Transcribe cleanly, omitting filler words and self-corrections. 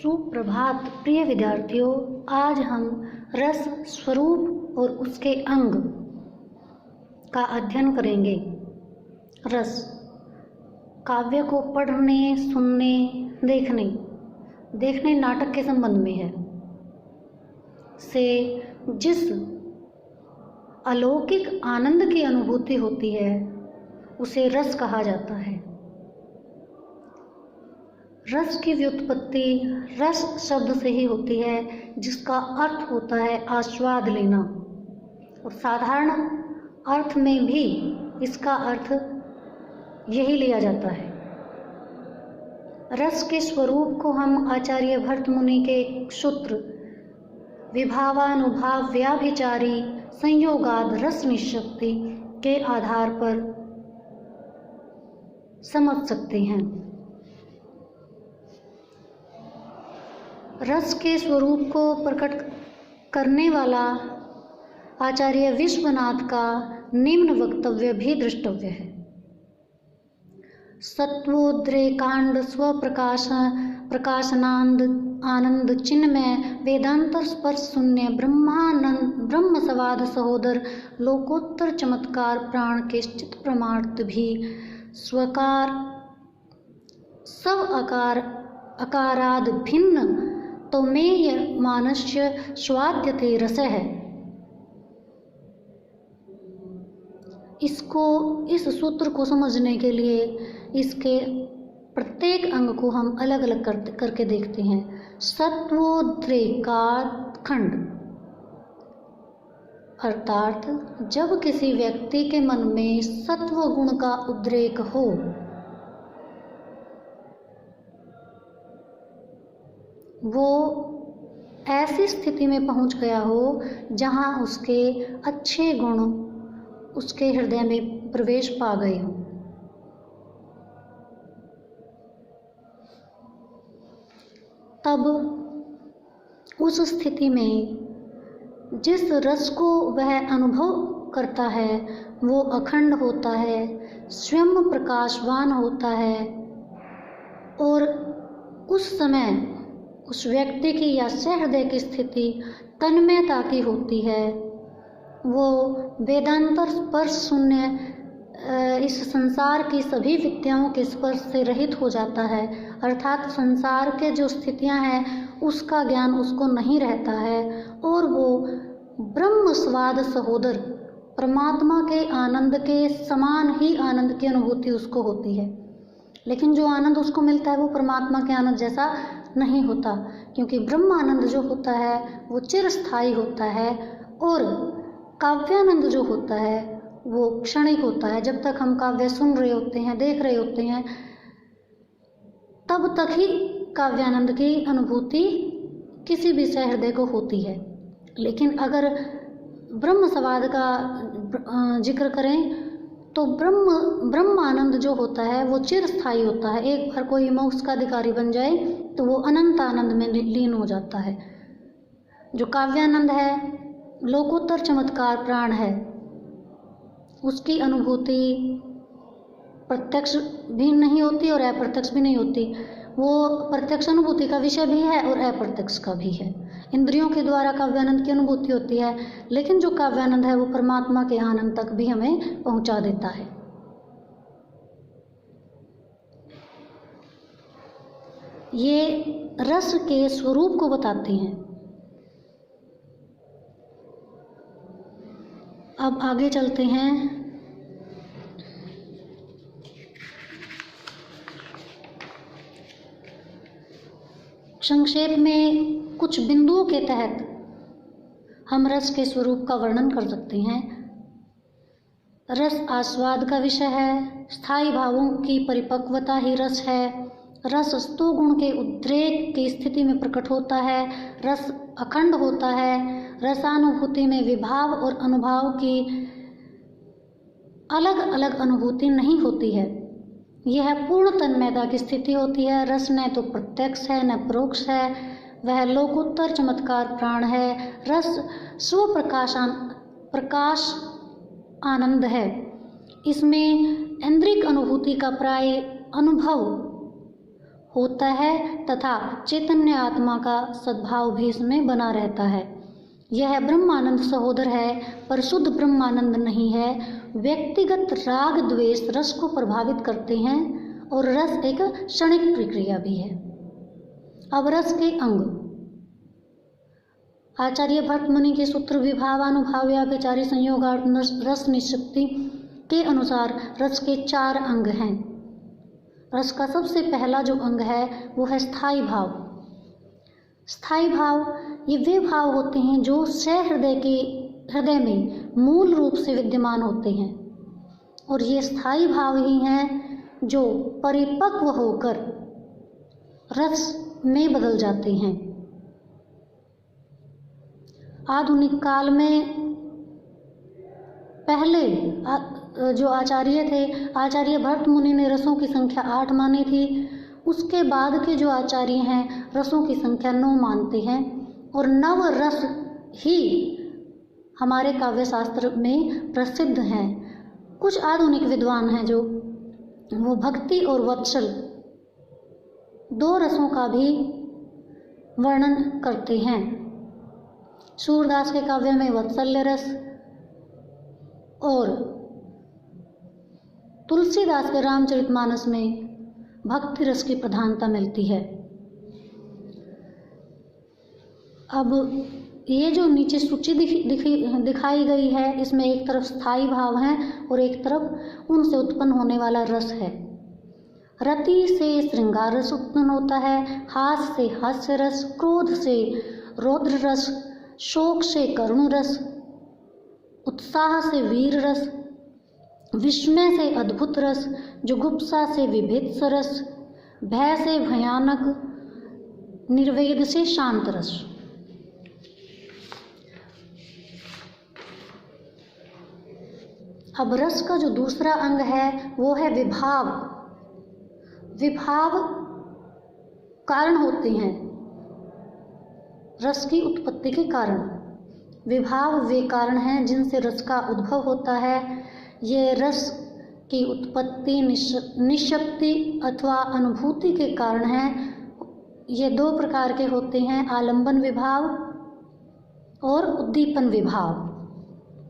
सुप्रभात प्रिय विद्यार्थियों, आज हम रस स्वरूप और उसके अंग का अध्ययन करेंगे। रस काव्य को पढ़ने, सुनने, देखने नाटक के संबंध में है। से जिस अलौकिक आनंद की अनुभूति होती है उसे रस कहा जाता है। रस की व्युत्पत्ति रस शब्द से ही होती है, जिसका अर्थ होता है आस्वाद लेना, और साधारण अर्थ में भी इसका अर्थ यही लिया जाता है। रस के स्वरूप को हम आचार्य भर्त मुनि के सूत्र विभावानुभाव व्याभिचारी संयोगाद रस निष्पत्ति के आधार पर समझ सकते हैं। रस के स्वरूप को प्रकट करने वाला आचार्य विश्वनाथ का निम्न वक्तव्य भी दृष्टव्य है। सत्वोद्रेकांड प्रकाशनांद आनंद चिन्मय वेदांतर स्पर्श शून्य ब्रह्म सवाद सहोदर लोकोत्तर चमत्कार प्राण के चित प्रमाण भी स्वकार सब अकाराद भिन्न तो मेय मानस्य स्वाद्यते रस है। इस सूत्र को समझने के लिए इसके प्रत्येक अंग को हम अलग अलग करके देखते हैं। सत्वोद्रेकात खंड अर्थात जब किसी व्यक्ति के मन में सत्व गुण का उद्रेक हो, वो ऐसी स्थिति में पहुंच गया हो जहां उसके अच्छे गुण उसके हृदय में प्रवेश पा गए हों। तब उस स्थिति में जिस रस को वह अनुभव करता है वो अखंड होता है, स्वयं प्रकाशवान होता है, और उस समय उस व्यक्ति की या सहृदय की स्थिति तन्मयता की होती है। वो वेदांतर स्पर्श शून्य इस संसार की सभी विद्याओं के स्पर्श से रहित हो जाता है, अर्थात संसार के जो स्थितियां हैं उसका ज्ञान उसको नहीं रहता है, और वो ब्रह्म स्वाद सहोदर परमात्मा के आनंद के समान ही आनंद की अनुभूति उसको होती है। लेकिन जो आनंद उसको मिलता है वो परमात्मा के आनंद जैसा नहीं होता, क्योंकि ब्रह्म आनंद जो होता है वो चिरस्थायी होता है, और काव्यानंद जो होता है वो क्षणिक होता है। जब तक हम काव्य सुन रहे होते हैं, देख रहे होते हैं, तब तक ही काव्यानंद की अनुभूति किसी भी सहृदय को होती है। लेकिन अगर ब्रह्म सवाद का जिक्र करें तो ब्रह्म आनंद जो होता है वो चिरस्थायी होता है। एक बार कोई मोक्ष का अधिकारी बन जाए तो वो अनंत आनंद में लीन हो जाता है। जो काव्यानंद है, लोकोत्तर चमत्कार प्राण है, उसकी अनुभूति प्रत्यक्ष भी नहीं होती और अप्रत्यक्ष भी नहीं होती। वो प्रत्यक्ष अनुभूति का विषय भी है और अप्रत्यक्ष का भी है। इंद्रियों के द्वारा काव्यानंद की अनुभूति होती है, लेकिन जो काव्यानंद है वो परमात्मा के आनंद तक भी हमें पहुंचा देता है। ये रस के स्वरूप को बताते हैं। अब आगे चलते हैं। संक्षेप में कुछ बिंदुओं के तहत हम रस के स्वरूप का वर्णन कर सकते हैं। रस आस्वाद का विषय है। स्थायी भावों की परिपक्वता ही रस है। रस स्तो गुण के उद्रेक की स्थिति में प्रकट होता है। रस अखंड होता है। रसानुभूति में विभाव और अनुभाव की अलग अलग अनुभूति नहीं होती है। यह पूर्ण तन्मयता की स्थिति होती है। रस न तो प्रत्यक्ष है न परोक्ष है, वह लोकोत्तर चमत्कार प्राण है। रस स्व प्रकाश आनंद है। इसमें इंद्रिक अनुभूति का प्राय अनुभव होता है तथा चैतन्य आत्मा का सद्भाव भी इसमें बना रहता है। यह ब्रह्मानंद सहोदर है, पर शुद्ध ब्रह्मानंद नहीं है। व्यक्तिगत राग द्वेष रस को प्रभावित करते हैं और रस एक क्षणिक प्रक्रिया भी है। अब रस के अंग। आचार्य भट्ट मुनि के सूत्र विभावानुभाव्याभिचारी संयोगार्थ रस निश्चिति के अनुसार रस के 4 अंग हैं। रस का सबसे पहला जो अंग है वो है स्थायी भाव। स्थायी भाव ये वे भाव होते हैं जो हृदय में मूल रूप से विद्यमान होते हैं, और ये स्थायी भाव ही हैं जो परिपक्व होकर रस में बदल जाते हैं। आधुनिक काल में पहले जो आचार्य थे, आचार्य भट्ट मुनि ने रसों की संख्या 8 मानी थी। उसके बाद के जो आचार्य हैं रसों की संख्या 9 मानते हैं, और 9 रस ही हमारे काव्य शास्त्र में प्रसिद्ध हैं। कुछ आधुनिक विद्वान हैं जो वो भक्ति और वत्सल 2 रसों का भी वर्णन करते हैं। सूरदास के काव्य में वत्सल्य रस और तुलसीदास के रामचरितमानस में भक्ति रस की प्रधानता मिलती है। अब ये जो नीचे सूची दिखाई गई है, इसमें एक तरफ स्थायी भाव हैं और एक तरफ उनसे उत्पन्न होने वाला रस है। रति से श्रृंगार रस उत्पन्न होता है, हास से हास्य रस, क्रोध से रौद्र रस, शोक से करुण रस, उत्साह से वीर रस, विस्मय से अद्भुत रस, जुगुप्सा से विभेत्स रस, भय से भयानक, निर्वेद से शांत रस। अब रस का जो दूसरा अंग है वो है विभाव। विभाव कारण होते हैं रस की उत्पत्ति के कारण। विभाव वे कारण हैं जिनसे रस का उद्भव होता है। ये रस की उत्पत्ति निश्शक्ति अथवा अनुभूति के कारण है। ये 2 प्रकार के होते हैं, आलंबन विभाव और उद्दीपन विभाव।